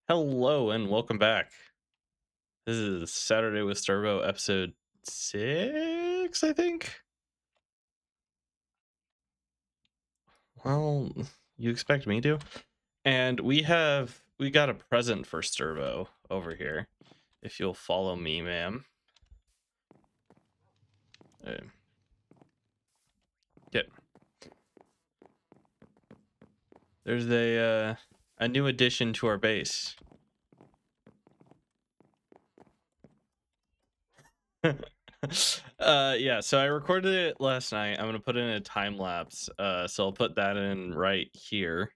Hello and welcome back. This is Saturday with Sturbo, episode 6, I think. Well, you expect me to? And we got a present for Sturbo over here. If you'll follow me, ma'am. Okay. There's a new addition to our base. Yeah, so I recorded it last night. I'm gonna put in a time lapse. So I'll put that in right here.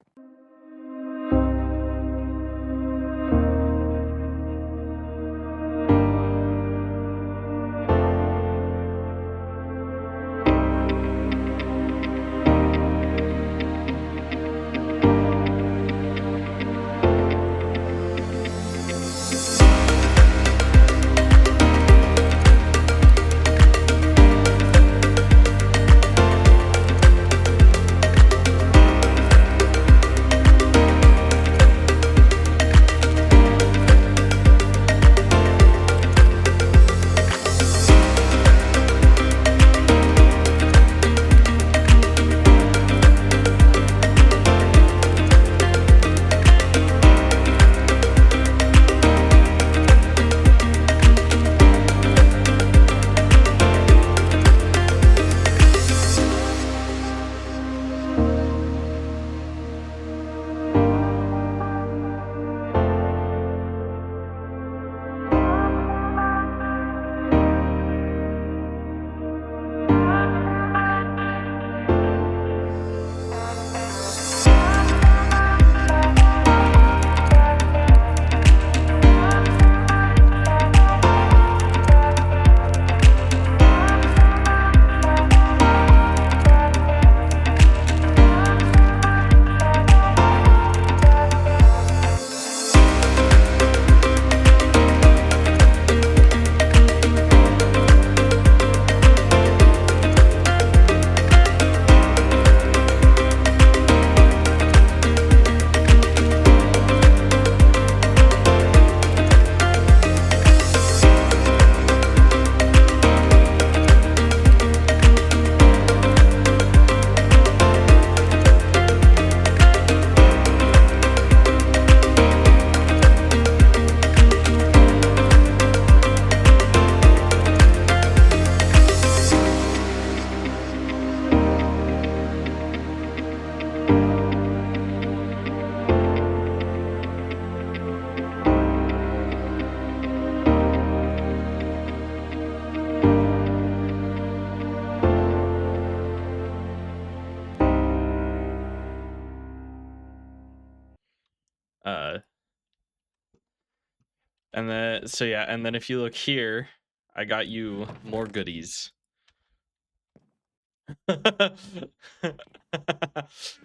And then and then if you look here, I got you more goodies.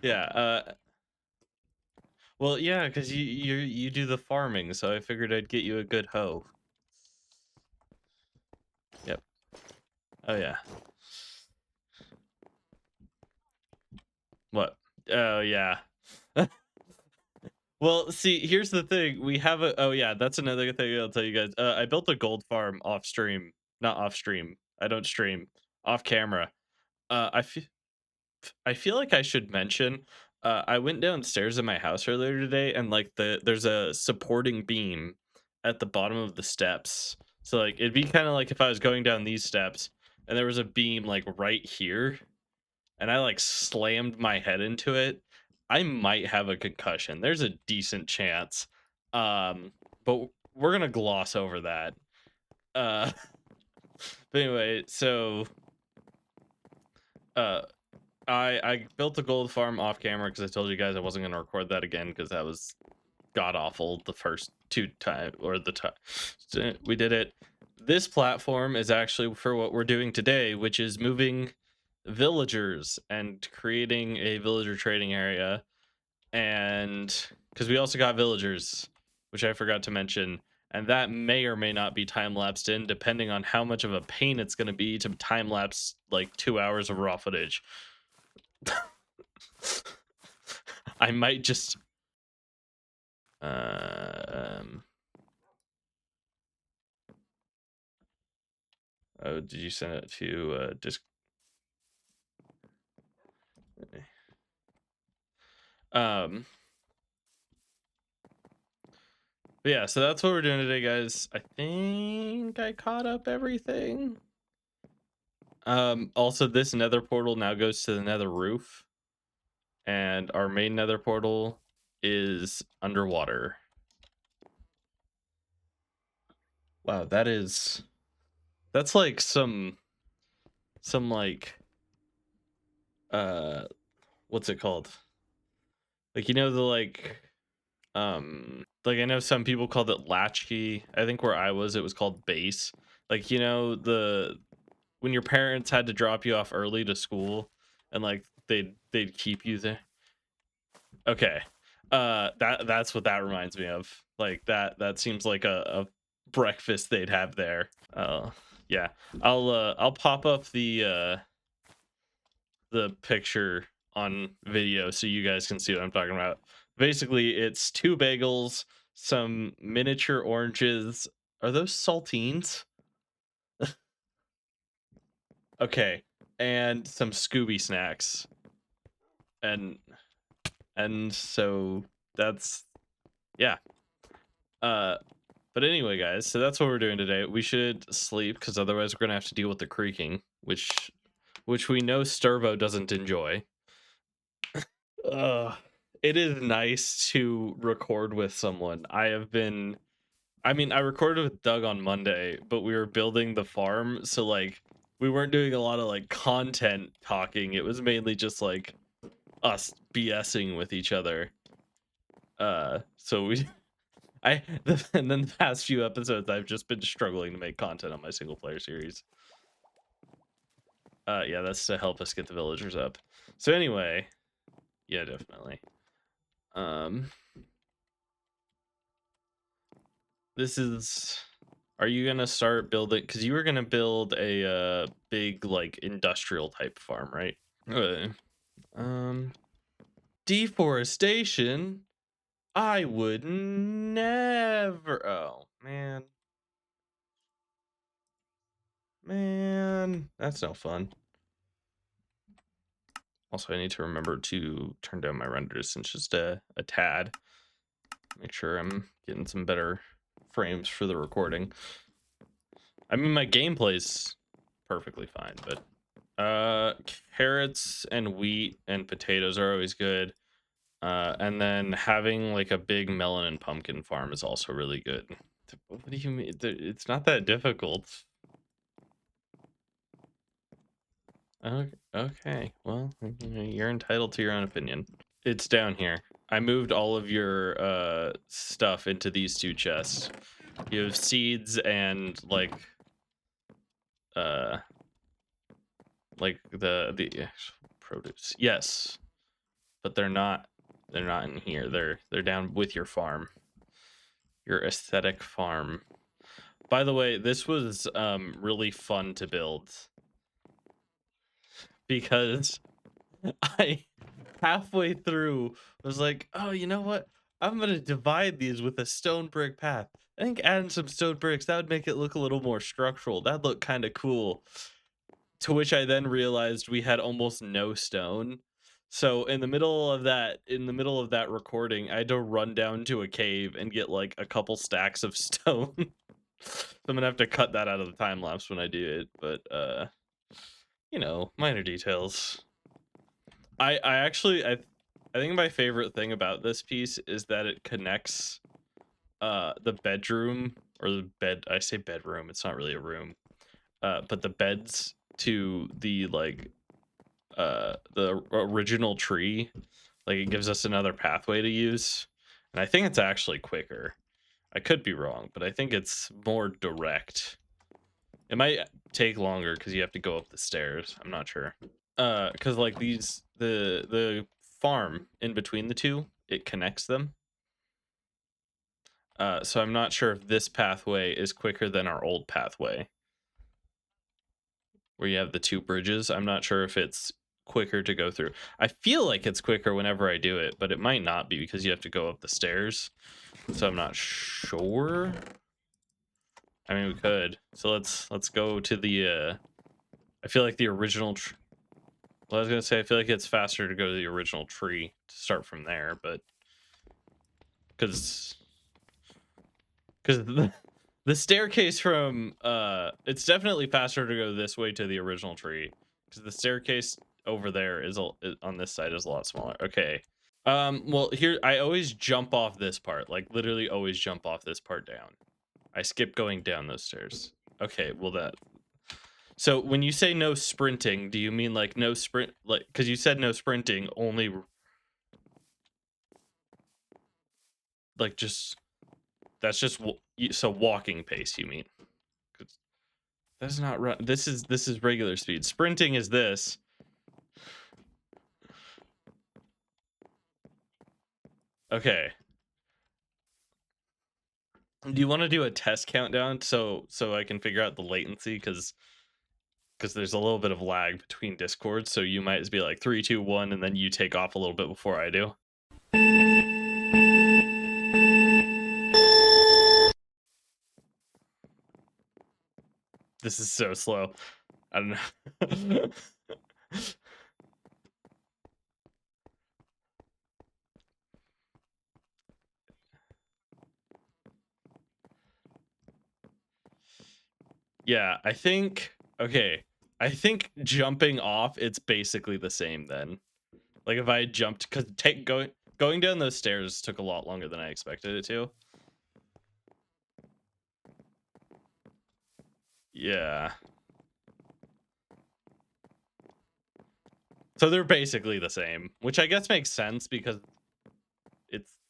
Yeah, well, yeah, because you do the farming, so I figured I'd get you a good hoe. Yep. Oh yeah. What? Oh yeah. Well, see, here's the thing. We have a oh yeah, that's another thing I'll tell you guys. I built a gold farm off stream. Not off stream. I don't stream. Off camera. I feel like I should mention, I went downstairs in my house earlier today, and like there's a supporting beam at the bottom of the steps. So like it'd be kind of like if I was going down these steps and there was a beam like right here, and I like slammed my head into it. I might have a concussion. There's a decent chance. But we're gonna gloss over that. Uh, but anyway, so uh I built a gold farm off camera because I told you guys I wasn't going to record that again because that was god awful the first two times or the time we did it. This platform is actually for what we're doing today, which is moving villagers and creating a villager trading area. And because we also got villagers, which I forgot to mention, and that may or may not be time lapsed in depending on how much of a pain it's going to be to time lapse like 2 hours of raw footage. I might just Oh, did you send it to but yeah, so that's what we're doing today, guys. I think I caught up everything. Also, this nether portal now goes to the nether roof, and our main nether portal is underwater. Wow, that's like some like what's it called? Like, you know, the like, I know some people called it latchkey. I think where I was, it was called base. Like, you know, when your parents had to drop you off early to school and like they'd keep you there. Okay. That's what that reminds me of. Like that seems like a breakfast they'd have there. Yeah. I'll pop up the picture on video so you guys can see what I'm talking about. Basically, it's 2 bagels, some miniature oranges. Are those saltines? Okay. And some Scooby snacks. And so that's, yeah. But anyway, guys, so that's what we're doing today. We should sleep because otherwise we're gonna have to deal with the creaking, which we know Sturbo doesn't enjoy. uh it is nice to record with someone. I mean, I recorded with Doug on Monday, but we were building the farm, so like we weren't doing a lot of like content talking. It was mainly just like us BSing with each other. So we and then the past few episodes I've just been struggling to make content on my single player series. Yeah, that's to help us get the villagers up. So anyway, yeah, definitely. This is, are you gonna start building, because you were gonna build a big like industrial type farm, right? Um Deforestation? I would never. Oh man. Man, that's no fun. Also, I need to remember to turn down my render distance just a tad. Make sure I'm getting some better frames for the recording. I mean, my gameplay's perfectly fine, but carrots and wheat and potatoes are always good. And then having like a big melon and pumpkin farm is also really good. What do you mean? It's not that difficult. Okay. Well, you're entitled to your own opinion. It's down here. I moved all of your stuff into these 2 chests. You have seeds and like the actual produce. Yes. But they're not in here. They're down with your farm. Your aesthetic farm. By the way, this was really fun to build because I halfway through was like, oh, you know what? I'm gonna divide these with a stone brick path. I think adding some stone bricks, that would make it look a little more structural. That'd look kind of cool. To which I then realized we had almost no stone. So in the middle of that recording, I had to run down to a cave and get like a couple stacks of stone. So I'm gonna have to cut that out of the time lapse when I do it, but you know, minor details. I actually I think my favorite thing about this piece is that it connects the bedroom, or the bed, I say bedroom, it's not really a room, but the beds to the like the original tree. Like, it gives us another pathway to use, and I think it's actually quicker. I could be wrong, but I think it's more direct. It might take longer because you have to go up the stairs. I'm not sure. Because like the farm in between the 2, it connects them. So I'm not sure if this pathway is quicker than our old pathway, where you have the 2 bridges. I'm not sure if it's quicker to go through. I feel like it's quicker whenever I do it, but it might not be because you have to go up the stairs. So I'm not sure. I mean, we could. So let's go to the. I feel like the original. Well, I was gonna say I feel like it's faster to go to the original tree to start from there, but because the staircase from it's definitely faster to go this way to the original tree because the staircase over there on this side is a lot smaller. Okay. Well, here I always jump off this part, like literally always jump off this part down. I skip going down those stairs. Okay, well that. So when you say no sprinting, do you mean like no sprint, like because you said no sprinting, only like just that's just so walking pace, you mean? 'Cause that's not right. This is regular speed. Sprinting is this. Okay. Do you want to do a test countdown so I can figure out the latency because there's a little bit of lag between discords, so you might be like 3 2 1 and then you take off a little bit before I do. This is so slow. I don't know. Yeah, I think okay. I think jumping off, it's basically the same then. Like if I jumped, because going down those stairs took a lot longer than I expected it to. Yeah. So they're basically the same, which I guess makes sense because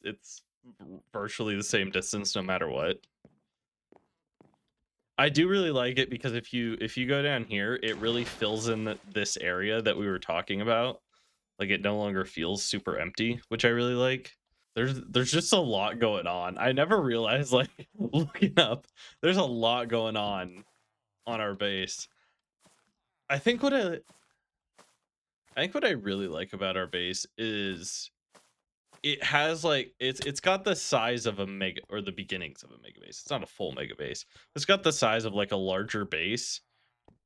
it's virtually the same distance no matter what. I do really like it because if you go down here, it really fills in this area that we were talking about. Like it no longer feels super empty, which I really like. There's just a lot going on. I never realized like looking up, there's a lot going on our base. I think what I really like about our base is it has like it's got the size of a mega or the beginnings of a mega base. It's not a full mega base. It's got the size of like a larger base,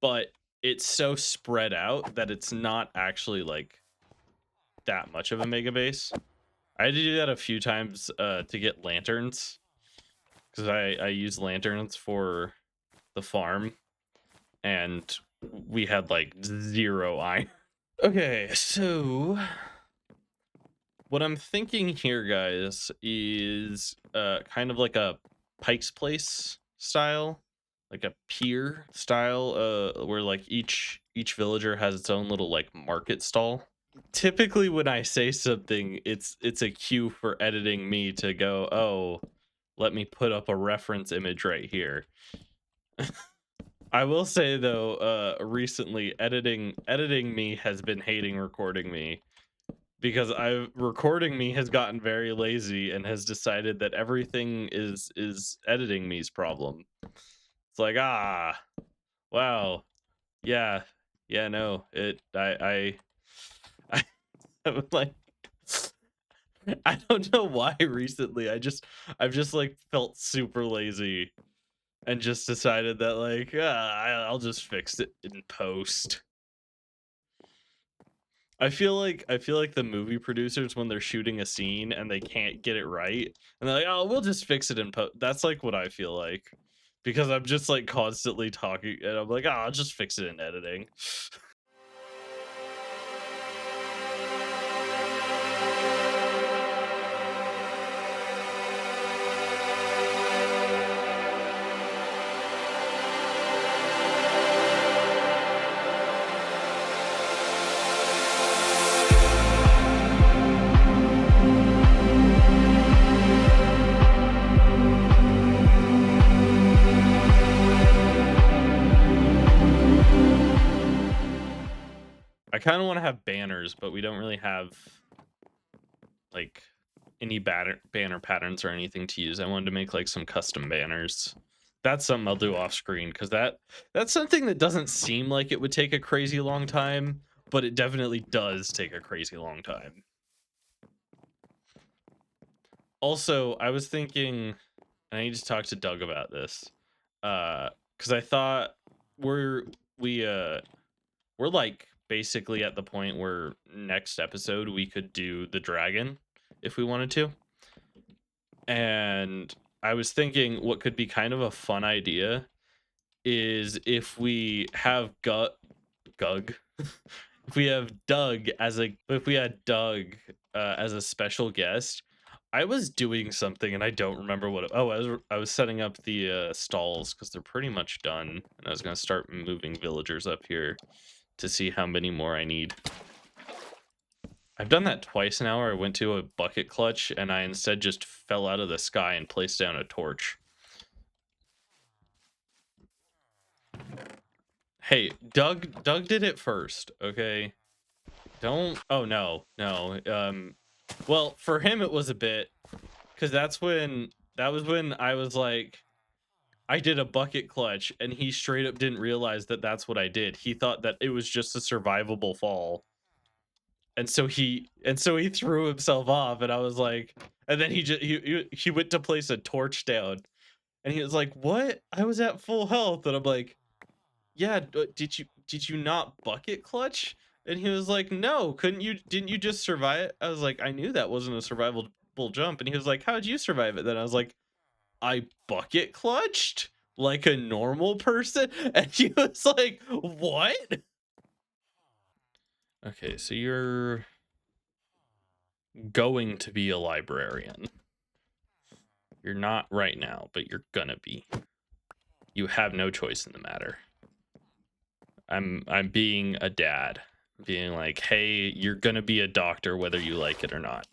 but it's so spread out that it's not actually like that much of a mega base. I had to do that a few times to get lanterns because I use lanterns for the farm and we had like 0 iron. Okay, so what I'm thinking here, guys, is kind of like a Pike's Place style, like a pier style, where like each villager has its own little like market stall. Typically, when I say something, it's a cue for editing me to go, oh, let me put up a reference image right here. I will say though, recently editing me has been hating recording me because recording me has gotten very lazy and has decided that everything is editing me's problem. It's like, wow, yeah, no, I I'm like I don't know why recently I've just like felt super lazy and just decided that like I'll just fix it in post. I feel like the movie producers when they're shooting a scene and they can't get it right and they're like, "Oh, we'll just fix it in post." That's like what I feel like because I'm just like constantly talking and I'm like, "Oh, I'll just fix it in editing." I kind of want to have banners, but we don't really have like any banner patterns or anything to use. I wanted to make like some custom banners. That's something I'll do off screen because that's something that doesn't seem like it would take a crazy long time, but it definitely does take a crazy long time. Also, I was thinking, and I need to talk to Doug about this. because I thought we're we we're like basically at the point where next episode we could do the dragon if we wanted to. And I was thinking what could be kind of a fun idea is if we have Gug if we have Doug as a if we had Doug as a special guest. I was doing something and I don't remember what oh, I was setting up the stalls because they're pretty much done, and I was gonna start moving villagers up here to see how many more I need. I've done that twice now where I went to a bucket clutch and I instead just fell out of the sky and placed down a torch. Hey, Doug did it first, okay? Don't oh no, no. Well, for him it was a bit because that was when I was like I did a bucket clutch and he straight up didn't realize that that's what I did. He thought that it was just a survivable fall. And so he threw himself off, and I was like, and then he went to place a torch down, and he was like, "What? I was at full health," and I'm like, "Yeah, did you not bucket clutch?" And he was like, "No, didn't you just survive it?" I was like, "I knew that wasn't a survivable jump," and he was like, "How'd you survive it?" Then I was like, "I bucket clutched like a normal person," and he was like, "What?" Okay, so you're going to be a librarian. You're not right now, but you're gonna be. You have no choice in the matter. I'm being a dad, being like, hey, you're gonna be a doctor whether you like it or not.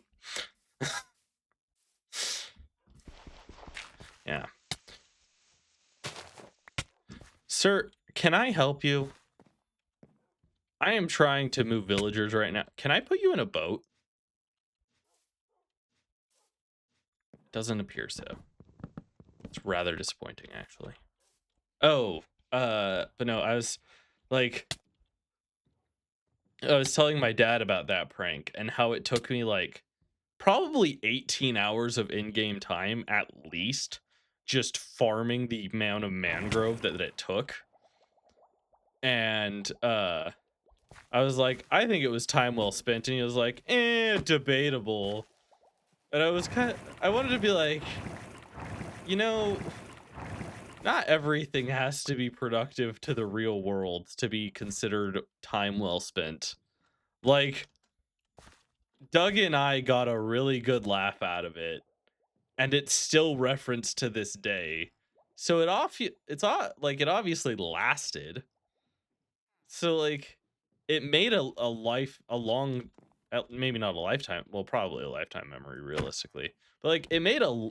Yeah. Sir, can I help you? I am trying to move villagers right now. Can I put you in a boat? Doesn't appear so. It's rather disappointing, actually. Oh, but no, I was telling my dad about that prank and how it took me like probably 18 hours of in-game time at least just farming the amount of mangrove that it took. And I was like, I think it was time well spent, and he was like, debatable. And I wanted to be like, you know, not everything has to be productive to the real world to be considered time well spent. Like, Doug and I got a really good laugh out of it, and it's still referenced to this day. So it obviously lasted. So like it made a long, maybe not a lifetime, well, probably a lifetime memory realistically, but like it made a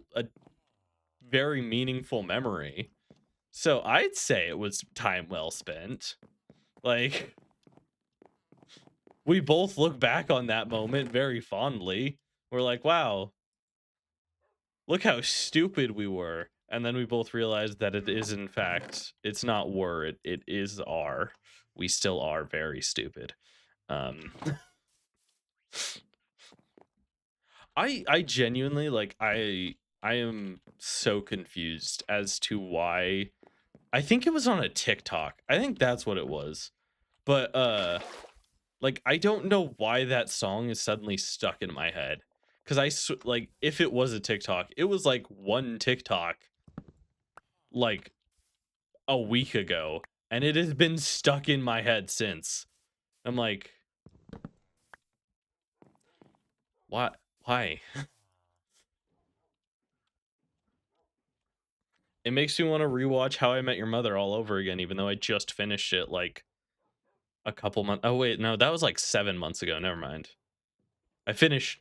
very meaningful memory. So I'd say it was time well spent. Like, we both look back on that moment very fondly. We're like, wow, look how stupid we were. And then we both realized that it is, in fact, it's not were, it is are. We still are very stupid. I genuinely like I am so confused as to why. I think it was on a TikTok. I think that's what it was. But like I don't know why that song is suddenly stuck in my head. Cuz like if it was a TikTok, it was like one TikTok like a week ago, and it has been stuck in my head since. I'm like, what? Why? It makes me want to rewatch How I Met Your Mother all over again, even though I just finished it like a couple months. Oh wait, no, that was like 7 months ago. Never mind. I finished.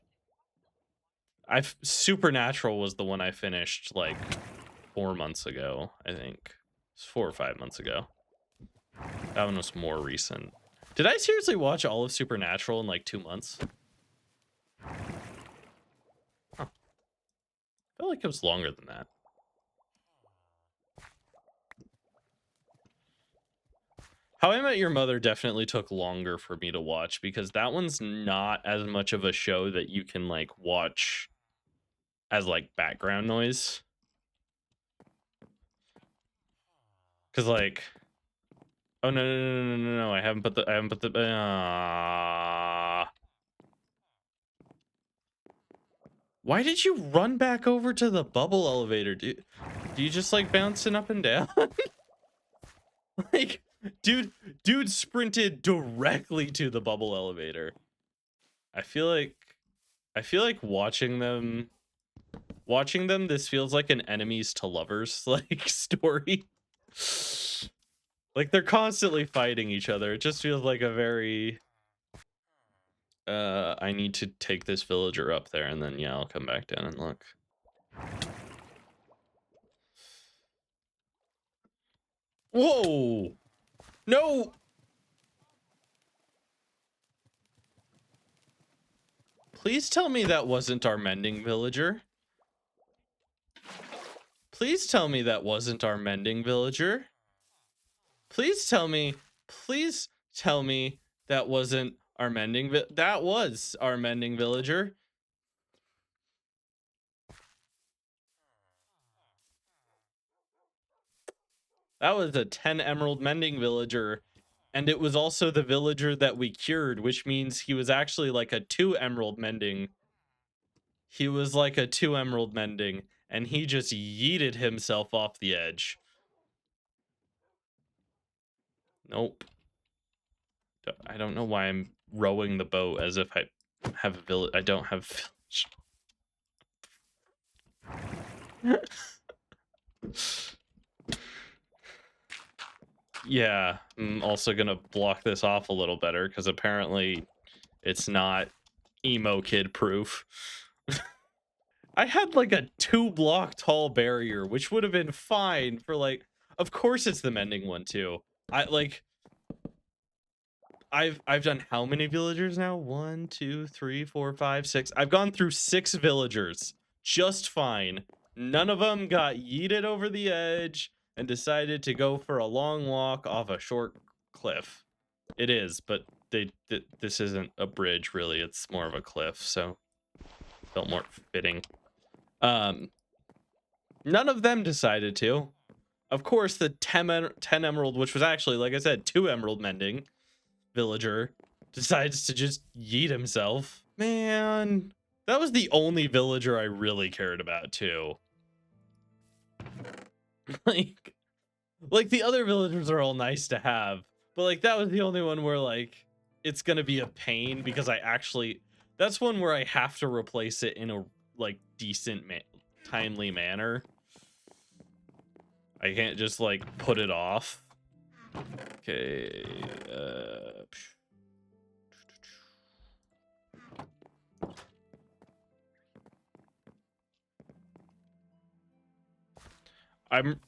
Supernatural was the one I finished like 4 months ago. I think it's 4 or 5 months ago. That one was more recent. Did I seriously watch all of Supernatural in like 2 months? Huh. I felt like it was longer than that. How I Met Your Mother definitely took longer for me to watch because that one's not as much of a show that you can like watch as like background noise. Cause like, oh no, I haven't put the why did you run back over to the bubble elevator, dude? Do you just like bouncing up and down? Like, dude sprinted directly to the bubble elevator. I feel like watching them, this feels like an enemies to lovers like story. Like they're constantly fighting each other. It just feels like a very I need to take this villager up there and then yeah, I'll come back down and look. Whoa! No! Please tell me that wasn't our mending villager. Please tell me that wasn't our mending villager. Please tell me that wasn't our mending that was our mending villager. That was a 10 emerald mending villager. And it was also the villager that we cured, which means he was actually like a 2 emerald mending. He was like a 2 emerald mending, and he just yeeted himself off the edge. Nope. I don't know why I'm rowing the boat as if I have a village. I don't have village. Yeah, I'm also gonna block this off a little better because apparently it's not emo kid proof. I had like a 2-block tall barrier, which would have been fine for like, of course it's the mending one too. I've done how many villagers now? 1, 2, 3, 4, 5, 6. I've gone through 6 villagers just fine. None of them got yeeted over the edge and decided to go for a long walk off a short cliff. It is, but this isn't a bridge really. It's more of a cliff, so felt more fitting. None of them decided to. Of course, the 10 emerald, which was actually, like I said, 2 emerald mending villager, decides to just yeet himself. Man, that was the only villager I really cared about too. like the other villagers are all nice to have, but like that was the only one where like it's gonna be a pain because that's one where I have to replace it in a like decent timely manner. I can't just like put it off. Okay,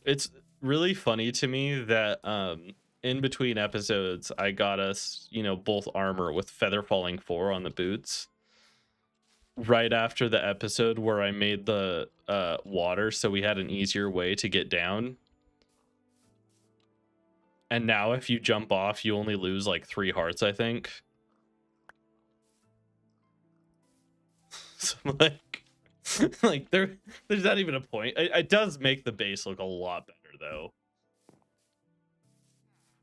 it's really funny to me that in between episodes I got us, both armor with feather falling 4 on the boots right after the episode where I made the water so we had an easier way to get down. And now if you jump off, you only lose like 3 hearts, I think. So like there's not even a point. It does make the base look a lot better though.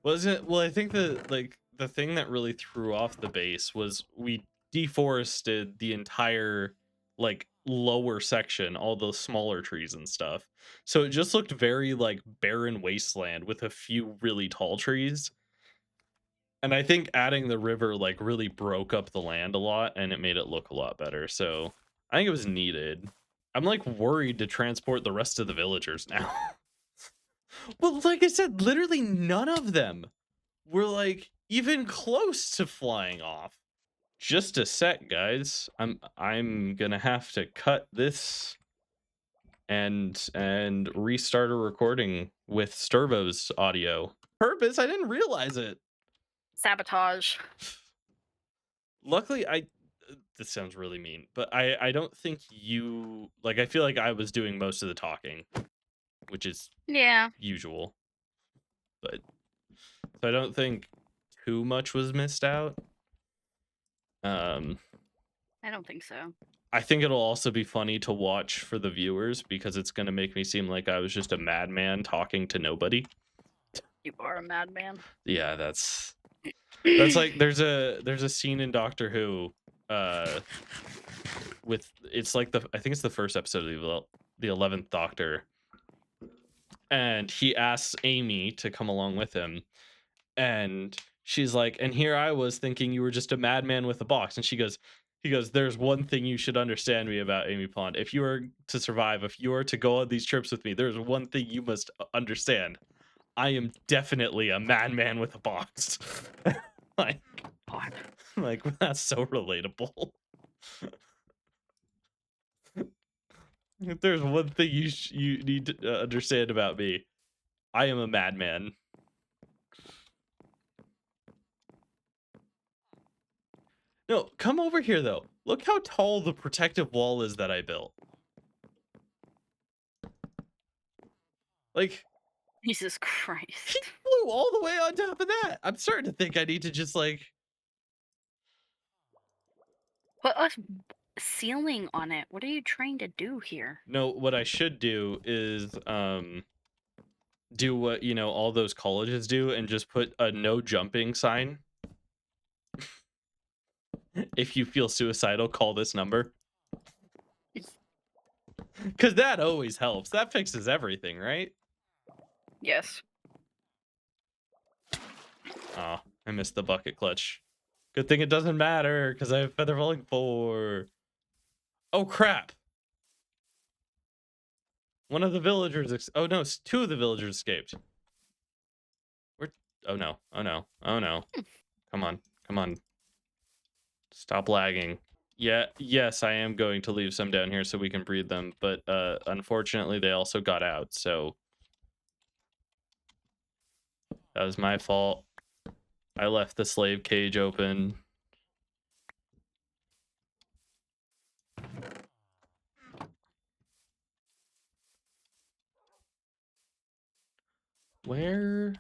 Well, I think the thing that really threw off the base was we deforested the entire like lower section, all those smaller trees and stuff. So it just looked very like barren wasteland with a few really tall trees. And I think adding the river like really broke up the land a lot and it made it look a lot better. So I think it was needed. I'm like worried to transport the rest of the villagers now. Well, like I said, literally none of them were like even close to flying off. Just a sec, guys. I'm gonna have to cut this and restart a recording with Sturbos audio. Purpose? I didn't realize it. Sabotage. Luckily, this sounds really mean, but I don't think you like. I feel like I was doing most of the talking, which is usual. But so I don't think too much was missed out. I don't think so. I think it'll also be funny to watch for the viewers because it's going to make me seem like I was just a madman talking to nobody. You are a madman. Yeah, that's like there's a scene in Doctor Who, uh, with it's like I think it's the first episode of the 11th Doctor, and he asks Amy to come along with him, and she's like, and here I was thinking you were just a madman with a box, and he goes, there's one thing you should understand me about, Amy Pond. If you are to survive, if you are to go on these trips with me, there's one thing you must understand. I am definitely a madman with a box. like, God. like that's so relatable. If there's one thing you need to understand about me, I am a madman. No, come over here though. Look how tall the protective wall is that I built. Like, Jesus he Christ. flew all the way on top of that. I'm starting to think I need to just like, Put a ceiling on it. What are you trying to do here? no, what I should do is do what, all those colleges do and just put a no jumping sign. If you feel suicidal, call this number. Cuz that always helps. That fixes everything, right? Yes. Oh, I missed the bucket clutch. Good thing it doesn't matter cuz I have feather falling 4. Oh crap. One of the villagers oh no, 2 of the villagers escaped. Where Oh no. Oh no. Oh no. Come on. Come on. Stop lagging. Yeah, yes, I am going to leave some down here so we can breed them, but unfortunately they also got out, so that was my fault. I left the slave cage open. Where?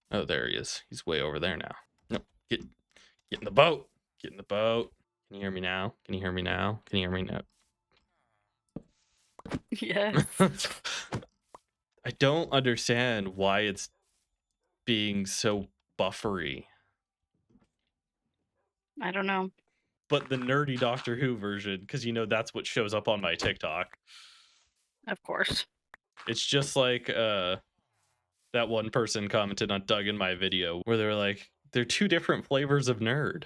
Oh, there he is. He's way over there now. No, get in the boat. Get in the boat. Can you hear me now? Can you hear me now? Can you hear me now? Yes. I don't understand why it's being so buffery. I don't know. But the nerdy Doctor Who version, because that's what shows up on my TikTok. Of course. It's just like that one person commented on Doug in my video where they're like, they're 2 different flavors of nerd.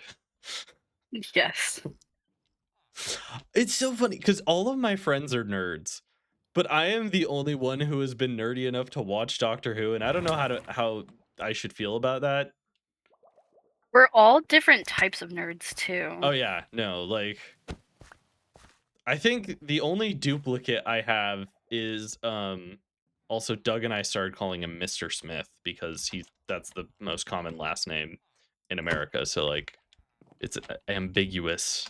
Yes. It's so funny because all of my friends are nerds, but I am the only one who has been nerdy enough to watch Doctor Who, and I don't know how I should feel about that. We're all different types of nerds too. Oh yeah, no, like I think the only duplicate I have is also Doug and I started calling him Mr. Smith because that's the most common last name in America, so like it's ambiguous.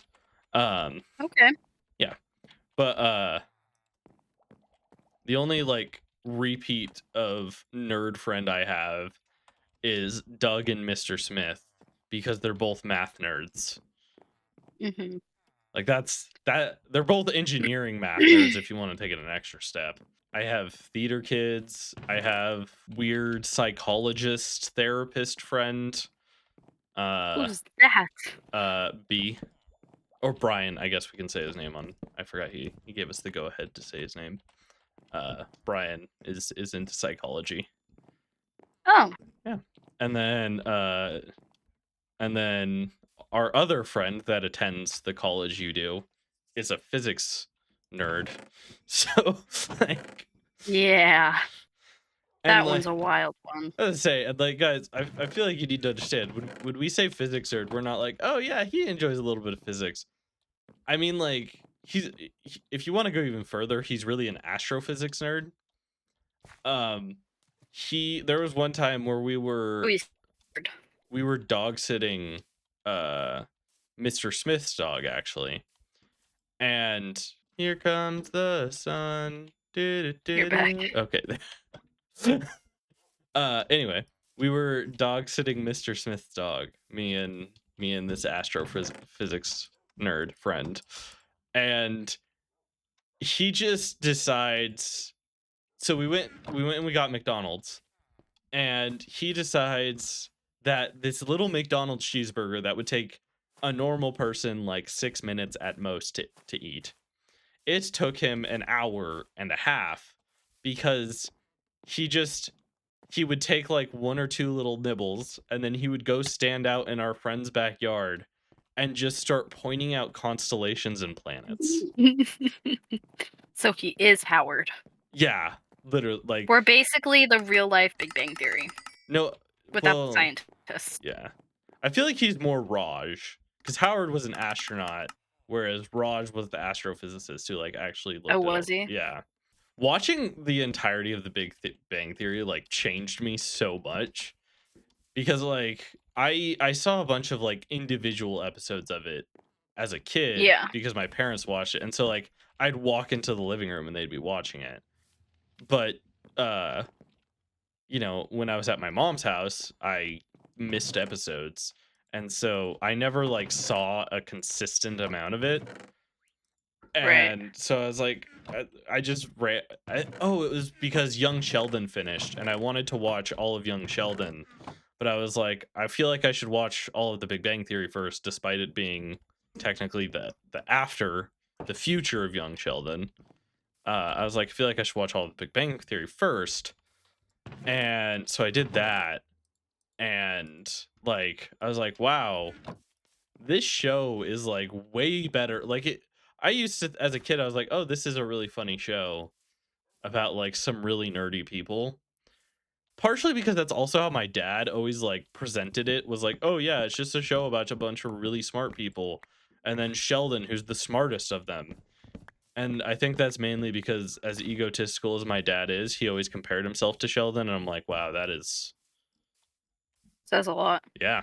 Okay. Yeah. But the only like repeat of nerd friend I have is Doug and Mr. Smith because they're both math nerds. Mm-hmm. Like they're both engineering math nerds if you want to take it an extra step. I have theater kids. I have weird psychologist therapist friend. Who's that? B or Brian, I guess we can say his name on. I forgot he gave us the go ahead to say his name. Brian is into psychology. Oh. Yeah. And then our other friend that attends the college you do is a physics nerd. So like Yeah. and That like one's a wild one. I was say, and like guys, I feel like you need to understand when we say physics nerd, we're not like, oh yeah, he enjoys a little bit of physics. I mean, like if you want to go even further, he's really an astrophysics nerd. There was one time where we Oh, were dog sitting Mr. Smith's dog actually. And here comes the sun. You're back. Okay. Anyway, we were dog sitting Mr. Smith's dog, me and this astrophysics nerd friend. And he just decides, so we went and we got McDonald's, and he decides that this little McDonald's cheeseburger that would take a normal person like 6 minutes at most to eat, it took him an hour and a half because he just he would take like one or two little nibbles and then he would go stand out in our friend's backyard and just start pointing out constellations and planets. So he is Howard. Yeah, literally, like, We're basically the real life Big Bang Theory no, without the well, scientists. yeah. I feel like he's more Raj because Howard was an astronaut, whereas Raj was the astrophysicist who like actually Oh, looked at was all. he? Yeah, watching the entirety of the Bang Theory like changed me so much because like I saw a bunch of like individual episodes of it as a kid Yeah. because my parents watched it, and so like I'd walk into the living room and they'd be watching it, but uh when I was at my mom's house, I missed episodes. And so I never like saw a consistent amount of it. Right. And so I was like, I just ran. Oh, it was because Young Sheldon finished, and I wanted to watch all of Young Sheldon. But I was like, I feel like I should watch all of The Big Bang Theory first, despite it being technically the future of Young Sheldon. I was like, I feel like I should watch all of The Big Bang Theory first, and so I did that, and like I was like, wow, this show is like way better. Like it I used to, as a kid, I was like, oh, this is a really funny show about like some really nerdy people. Partially because that's also how my dad always like presented it, was like, oh yeah, it's just a show about a bunch of really smart people, and then Sheldon, who's the smartest of them. And I think that's mainly because, as egotistical as my dad is, he always compared himself to Sheldon, and I'm like, wow, that is, Says a lot. yeah.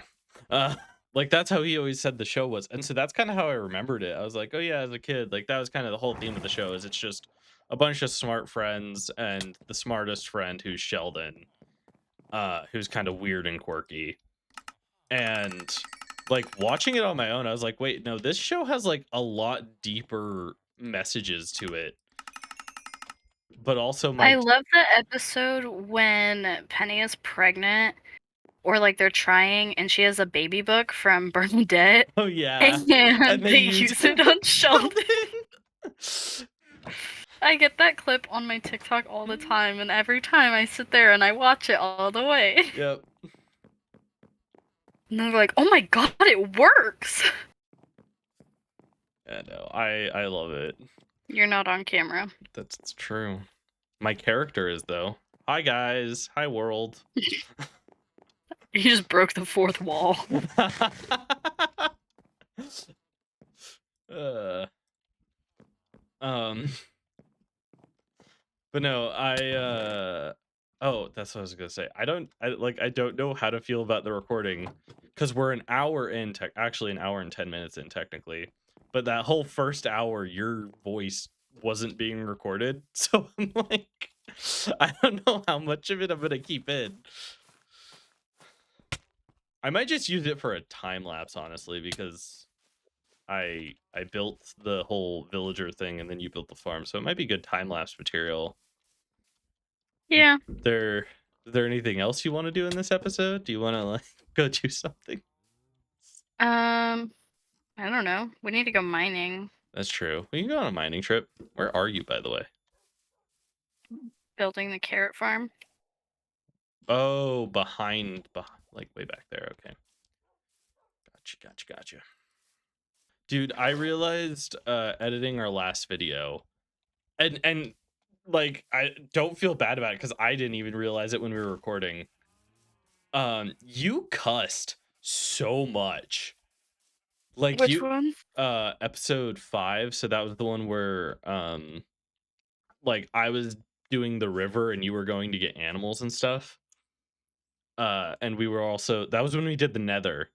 Uh, like that's how he always said the show was. And so that's kind of how I remembered it. I was like, oh yeah, as a kid, like that was kind of the whole theme of the show, is it's just a bunch of smart friends and the smartest friend who's Sheldon, who's kind of weird and quirky. And like watching it on my own, I was like, wait, no, this show has like a lot deeper messages to it. But also I my love the episode when Penny is pregnant, or like they're trying, and she has a baby book from Bernadette, oh yeah. and And they they use use it on Sheldon. Sheldon. I get that clip on my TikTok all the time, and every time I sit there and I watch it all the way. Yep. And they're like, oh my god, it works! Yeah, no, I love it. You're not on camera. That's true. My character is though. Hi guys. Hi world. You just broke the fourth wall. uh, um but no, oh, that's what I was gonna say. I don't know how to feel about the recording because we're an hour in actually an hour and 10 minutes in technically. But that whole first hour your voice wasn't being recorded. So I'm like, I don't know how much of it I'm gonna keep in. I might just use it for a time lapse, honestly, because I built the whole villager thing and then you built the farm, so it might be good time lapse material. Yeah. Is there anything else you want to do in this episode? Do you want to like go do something? I don't know. We need to go mining. That's true. We can go on a mining trip. Where are you, by the way? Building the carrot farm. Oh, like way back there. Okay. Gotcha. Dude, I realized editing our last video, and like I don't feel bad about it because I didn't even realize it when we were recording. You cussed so much. Like Which one? episode 5, so that was the one where like I was doing the river and you were going to get animals and stuff. And we were also, that was when we did the nether.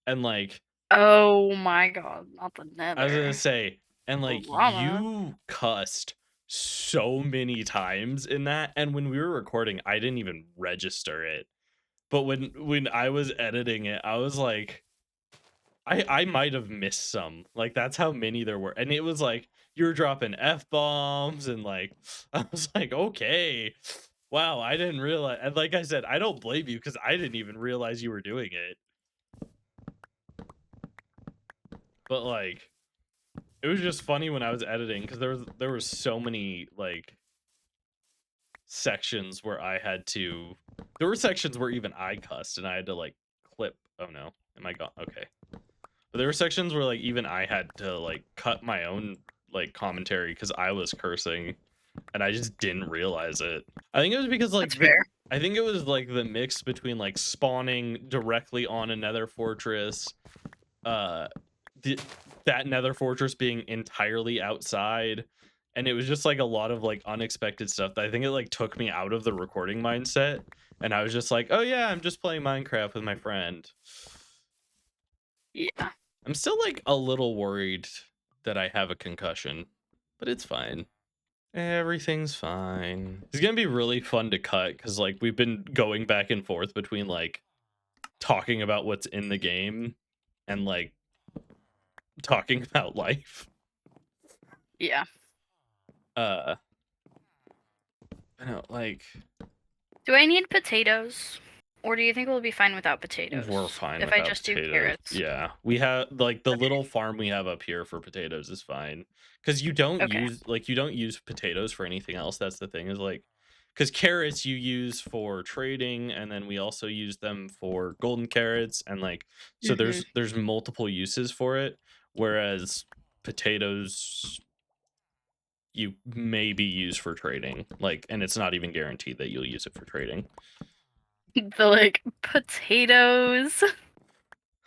And like Oh my god, not the I was gonna nether. say, and like Llama. you cussed so many times in that, and when we were recording, I didn't even register it. But when I was editing it, I was like, I might have missed some. Like that's how many there were. And it was like you were dropping F bombs and like I was like, okay. Wow, I didn't realize. And like I said, I don't blame you because I didn't even realize you were doing it. But like, it was just funny when I was editing because there was so many like sections where I had to. There were sections where even I cussed and I had to like clip. Oh no, am I gone? Okay. But there were sections where like even I had to like cut my own like commentary because I was cursing and I just didn't realize it. I think it was because like That's fair. I think it was like the mix between like spawning directly on a nether fortress, uh the, that nether fortress being entirely outside, and it was just like a lot of like unexpected stuff that I think it like took me out of the recording mindset, and I was just like, oh yeah, I'm just playing Minecraft with my friend. Yeah. I'm still like a little worried that I have a concussion, but it's fine. Everything's fine. It's gonna be really fun to cut because like we've been going back and forth between like talking about what's in the game and like talking about life. Yeah. Uh I don't like Do I need potatoes? Or do you think we'll be fine without we're potatoes? fine If I without just do potatoes. carrots. Yeah. We have like the Okay. little farm we have up here for potatoes is fine. Cause you don't Okay. use potatoes for anything else. That's the thing is like because carrots you use for trading and then we also use them for golden carrots and like so Hmm. there's multiple uses for it. Whereas potatoes you maybe use for trading. Like and it's not even guaranteed that you'll use it for trading. The like potatoes.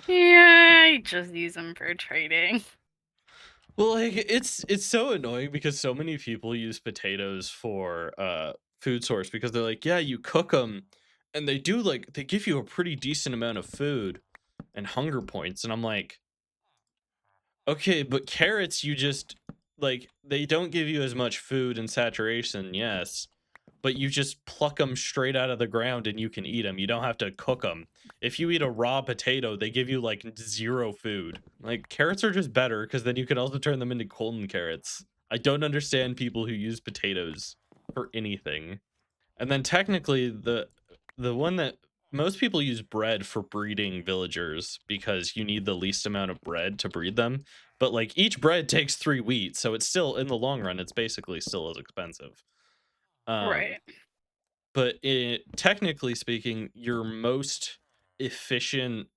Yeah, I just use them for trading. Well, like it's so annoying because so many people use potatoes for food source because they're like, yeah, you cook them and they do like they give you a pretty decent amount of food and hunger points and I'm like, okay, but carrots you just like they don't give you as much food and saturation, yes, but you just pluck them straight out of the ground and you can eat them. You don't have to cook them. If you eat a raw potato, they give you like zero food. Like carrots are just better because then you can also turn them into golden carrots. I don't understand people who use potatoes for anything. And then technically the one that most people use bread for breeding villagers because you need the least amount of bread to breed them. But like each bread takes 3 wheat, so it's still in the long run, it's basically still as expensive. Um, Right. but technically speaking, your most efficient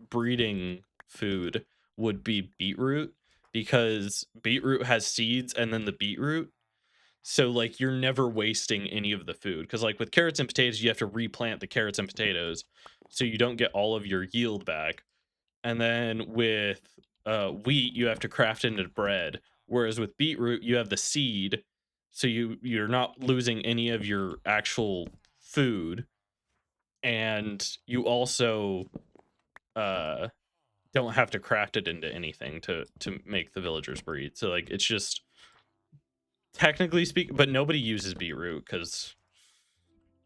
breeding food would be beetroot because beetroot has seeds and then the beetroot. So like you're never wasting any of the food because like with carrots and potatoes, you have to replant the carrots and potatoes, so you don't get all of your yield back. And then with wheat, you have to craft it into bread. Whereas with beetroot, you have the seed, so you're not losing any of your actual food, and you also uh, don't have to craft it into anything to make the villagers breed. So like it's just technically speaking, but nobody uses beetroot because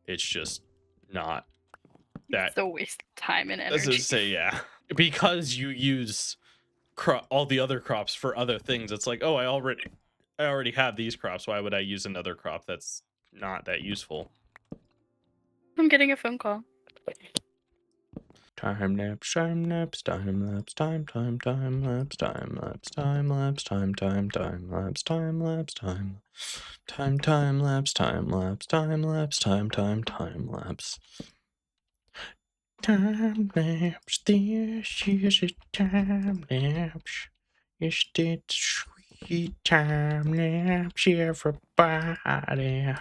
it's just not that. It's a waste of time and As I energy. say, yeah, because you use all the other crops for other things. It's like, oh, I already have these crops. Why would I use another crop that's not that useful? I'm getting a phone call. Time lapse, time lapse, time lapse, time lapse, time lapse, time lapse, time lapse, time lapse, time lapse, time lapse, time lapse, time lapse, time lapse. Time lapse, this is a time lapse. It's the sweet time lapse, everybody.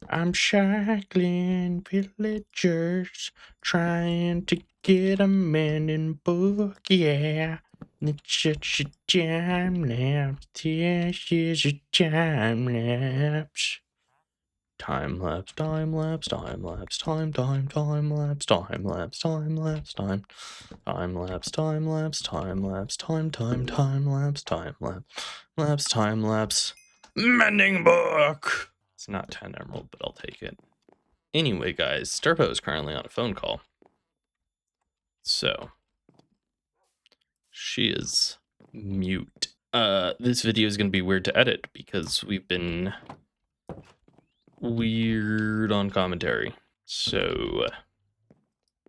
I'm shackling villagers, trying to get a mending book, yeah. It's such a time lapse, this is a time lapse. Time lapse, time lapse, time lapse, time lapse, time lapse, time lapse, time lapse, time lapse, time lapse, time lapse, time lapse, mending book. It's not 10 emerald, but I'll take it. Anyway, guys, Sturbo is currently on a phone call. So she is mute. This video is gonna be weird to edit because we've been weird on commentary. So,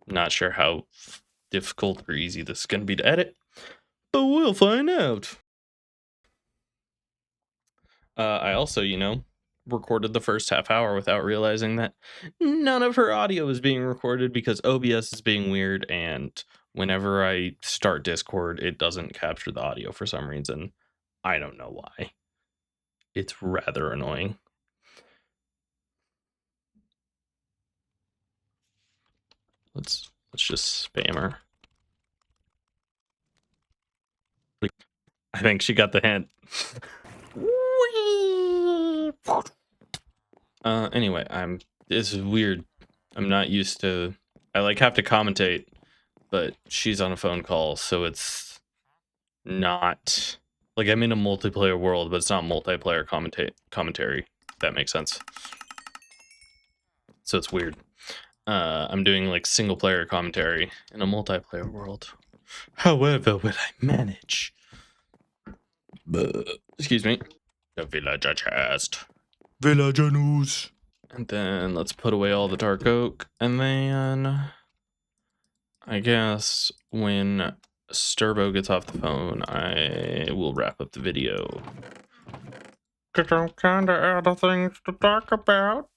not sure how difficult or easy this is going to be to edit, but we'll find out. I also, recorded the first half hour without realizing that none of her audio is being recorded because OBS is being weird, and whenever I start Discord, it doesn't capture the audio for some reason. I don't know why. It's rather annoying. Let's just spam her. I think she got the hint. Anyway, this is weird. I'm not used to, I have to commentate, but she's on a phone call, so it's not I'm in a multiplayer world, but it's not multiplayer commentary. If that makes sense. So it's weird. I'm doing single player commentary in a multiplayer world. However, will I manage? Excuse me. The villager chest. Villager news. And then let's put away all the dark oak. And then I guess when Sturbo gets off the phone, I will wrap up the video. Cause I'm kinda out of things to talk about.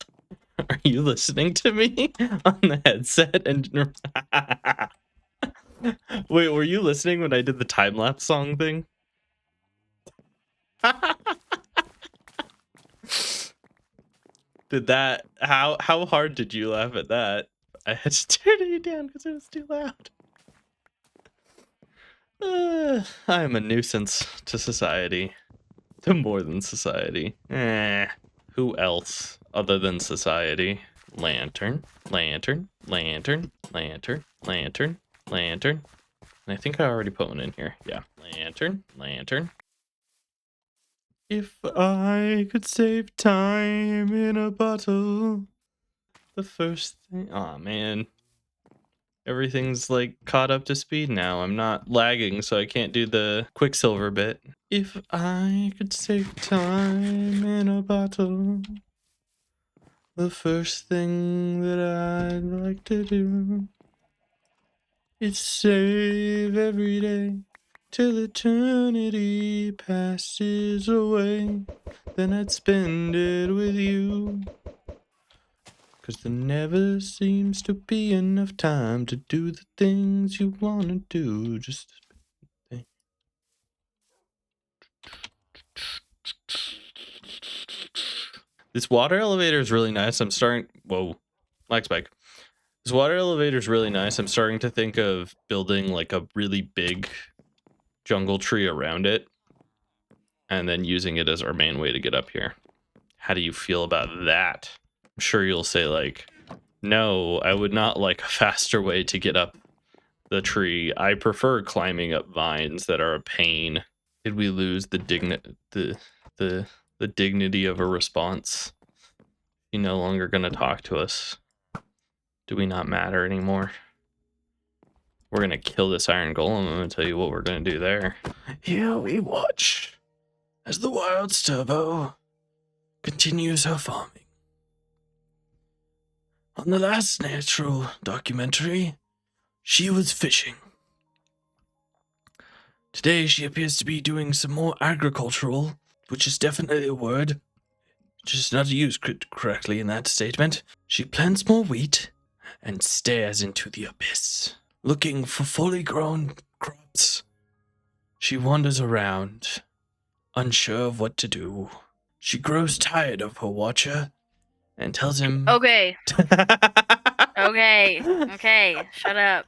Are you listening to me on the headset? And wait, were you listening when I did the time lapse song thing? Did that? How hard did you laugh at that? I had to turn it down because it was too loud. I am a nuisance to society, to more than society. Who else other than society? Lantern, lantern, lantern, lantern, lantern, lantern. And I think I already put one in here. Yeah, lantern, lantern. If I could save time in a bottle, the first thing. Aw, man. Everything's caught up to speed now. I'm not lagging, so I can't do the Quicksilver bit. If I could save time in a bottle, the first thing that I'd like to do is save every day till eternity passes away. Then I'd spend it with you. 'Cause there never seems to be enough time to do the things you wanna do. Just this water elevator is really nice. I'm starting. Whoa, lag spike. This water elevator is really nice. I'm starting to think of building a really big jungle tree around it, and then using it as our main way to get up here. How do you feel about that? I'm sure you'll say no, I would not like a faster way to get up the tree. I prefer climbing up vines that are a pain. Did we lose the dignity of a response? You're no longer gonna talk to us. Do we not matter anymore? We're gonna kill this iron golem. I'm gonna tell you what we're gonna do there. Here we watch as the wild Sturbo continues her farming. On the last natural documentary, she was fishing. Today she appears to be doing some more agricultural, which is definitely a word, just not used correctly in that statement. She plants more wheat and stares into the abyss, looking for fully grown crops. She wanders around, unsure of what to do. She grows tired of her watcher and tells him... Okay. Okay, shut up.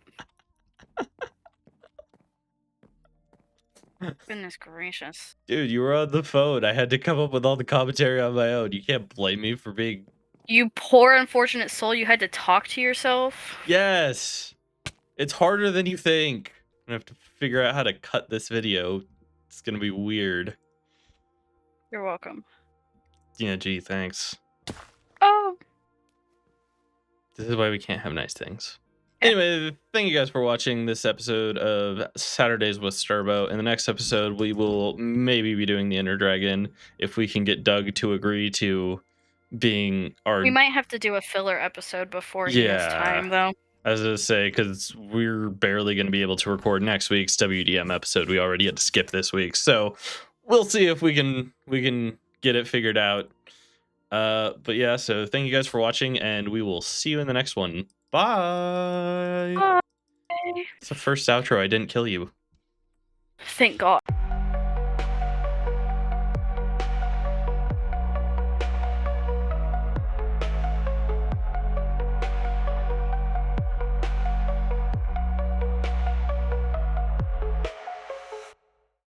Goodness gracious. Dude, you were on the phone. I had to come up with all the commentary on my own. You can't blame me for being... You poor unfortunate soul, you had to talk to yourself? Yes! It's harder than you think. I'm gonna have to figure out how to cut this video. It's gonna be weird. You're welcome. Yeah, gee, thanks. Oh. This is why we can't have nice things. Anyway, thank you guys for watching this episode of Saturdays with Sturbo. In the next episode, we will maybe be doing the Ender Dragon if we can get Doug to agree to being our We might have to do a filler episode before he has Yeah. time, though. I was gonna say, because we're barely gonna be able to record next week's WDM episode. We already had to skip this week, so we'll see if we can get it figured out. But yeah, so thank you guys for watching, and we will see you in the next one. Bye. Bye. It's the first outro. I didn't kill you. Thank God.